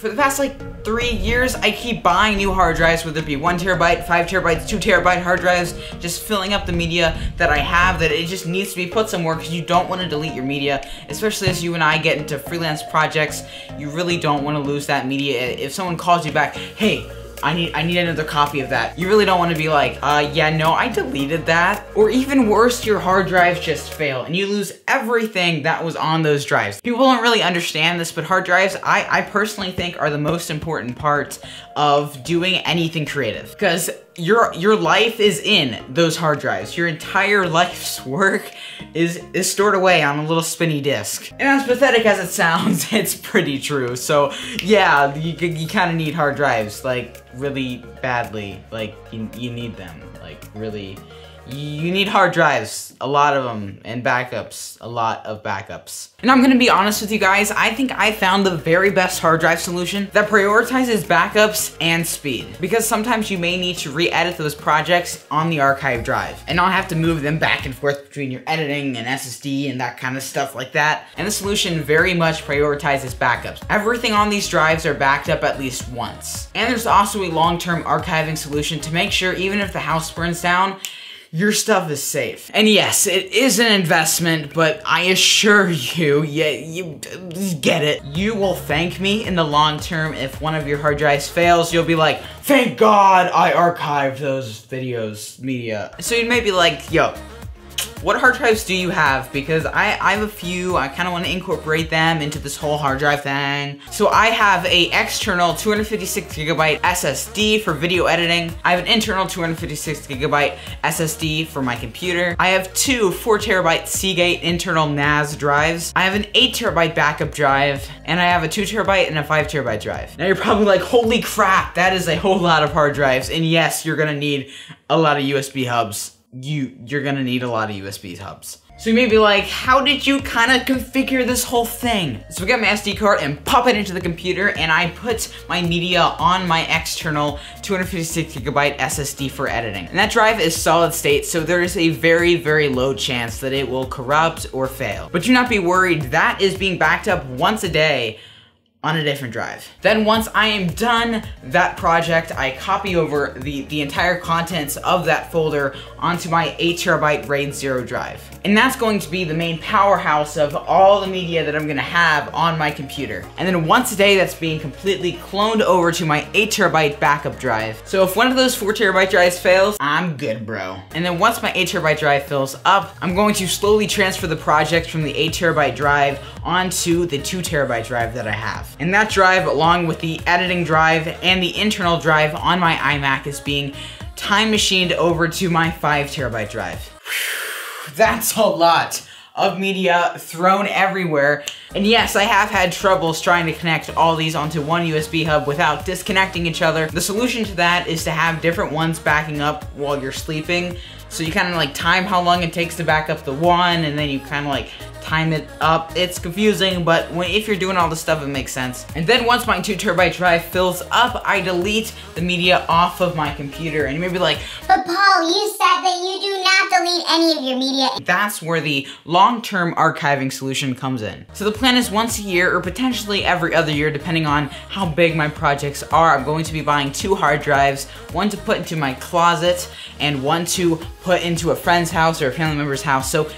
For the past like 3 years, I keep buying new hard drives, whether it be 1 terabyte, 5 terabytes, 2 terabyte hard drives, just filling up the media that I have that it just needs to be put somewhere because you don't want to delete your media, especially as you and I get into freelance projects. You really don't want to lose that media. If someone calls you back, hey, I need another copy of that. You really don't want to be like, yeah, no, I deleted that. Or even worse, your hard drives just fail and you lose everything that was on those drives. People don't really understand this, but hard drives, I personally think are the most important part of doing anything creative. Because your life is in those hard drives. Your entire life's work is stored away on a little spinny disk. And as pathetic as it sounds, it's pretty true. So yeah, you kind of need hard drives, like really badly. Like you need them, like really. You need hard drives, a lot of them, and backups, a lot of backups. And I'm gonna be honest with you guys, I think I found the very best hard drive solution that prioritizes backups and speed. Because sometimes you may need to re-edit those projects on the archive drive and not have to move them back and forth between your editing and SSD and that kind of stuff like that. And the solution very much prioritizes backups. Everything on these drives are backed up at least once. And there's also a long-term archiving solution to make sure even if the house burns down, your stuff is safe. And yes, it is an investment, but I assure you, you get it. You will thank me in the long term if one of your hard drives fails. You'll be like, thank God I archived those videos, media. So you may be like, yo, what hard drives do you have? Because I have a few, I kind of want to incorporate them into this whole hard drive thing. So I have a external 256 gigabyte SSD for video editing. I have an internal 256 gigabyte SSD for my computer. I have two 4 terabyte Seagate internal NAS drives. I have an 8 terabyte backup drive, and I have a 2 terabyte and a 5 terabyte drive. Now you're probably like, holy crap, that is a whole lot of hard drives. And yes, you're gonna need a lot of USB hubs. You're gonna need a lot of USB hubs. So you may be like, how did you kind of configure this whole thing? So we got my SD card and pop it into the computer, and I put my media on my external 256 gigabyte SSD for editing. And that drive is solid state, so there is a very, very low chance that it will corrupt or fail. But do not be worried, that is being backed up once a day on a different drive. Then once I am done that project, I copy over the entire contents of that folder onto my 8 terabyte RAID 0 drive. And that's going to be the main powerhouse of all the media that I'm gonna have on my computer. And then once a day, that's being completely cloned over to my 8 terabyte backup drive. So if one of those 4 terabyte drives fails, I'm good, bro. And then once my 8 terabyte drive fills up, I'm going to slowly transfer the project from the 8 terabyte drive onto the 2 terabyte drive that I have. And that drive, along with the editing drive and the internal drive on my iMac, is being time machined over to my 5 terabyte drive. Whew, that's a lot of media thrown everywhere. And yes, I have had troubles trying to connect all these onto one USB hub without disconnecting each other. The solution to that is to have different ones backing up while you're sleeping. So you kind of like time how long it takes to back up the one, and then you kind of like time it up. It's confusing, but if you're doing all this stuff, it makes sense. And then once my 2 terabyte drive fills up, I delete the media off of my computer. And you may be like, but Paul, you said that you do not delete any of your media. That's where the long-term archiving solution comes in. So the plan is once a year, or potentially every other year, depending on how big my projects are, I'm going to be buying 2 hard drives, one to put into my closet, and one to put into a friend's house or a family member's house. So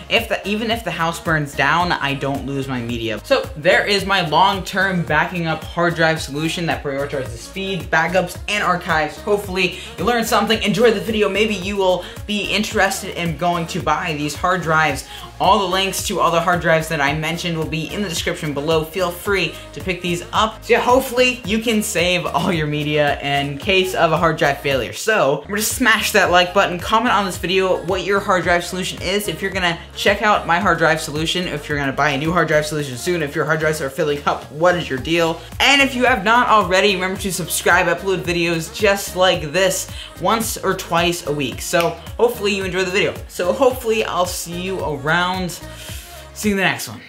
even if the house burns down, I don't lose my media. So there is my long-term backing up hard drive solution that prioritizes speed, backups, and archives. Hopefully you learned something, enjoyed the video. Maybe you will be interested in going to buy these hard drives. All the links to all the hard drives that I mentioned will be in the description below. Feel free to pick these up. So yeah, hopefully you can save all your media in case of a hard drive failure. So remember to smash that like button, comment on this video what your hard drive solution is. If you're gonna check out my hard drive solution, if you're gonna buy a new hard drive solution soon, if your hard drives are filling up, what is your deal? And if you have not already, remember to subscribe. I upload videos just like this once or twice a week. So hopefully you enjoy the video. So hopefully I'll see you around. See you in the next one.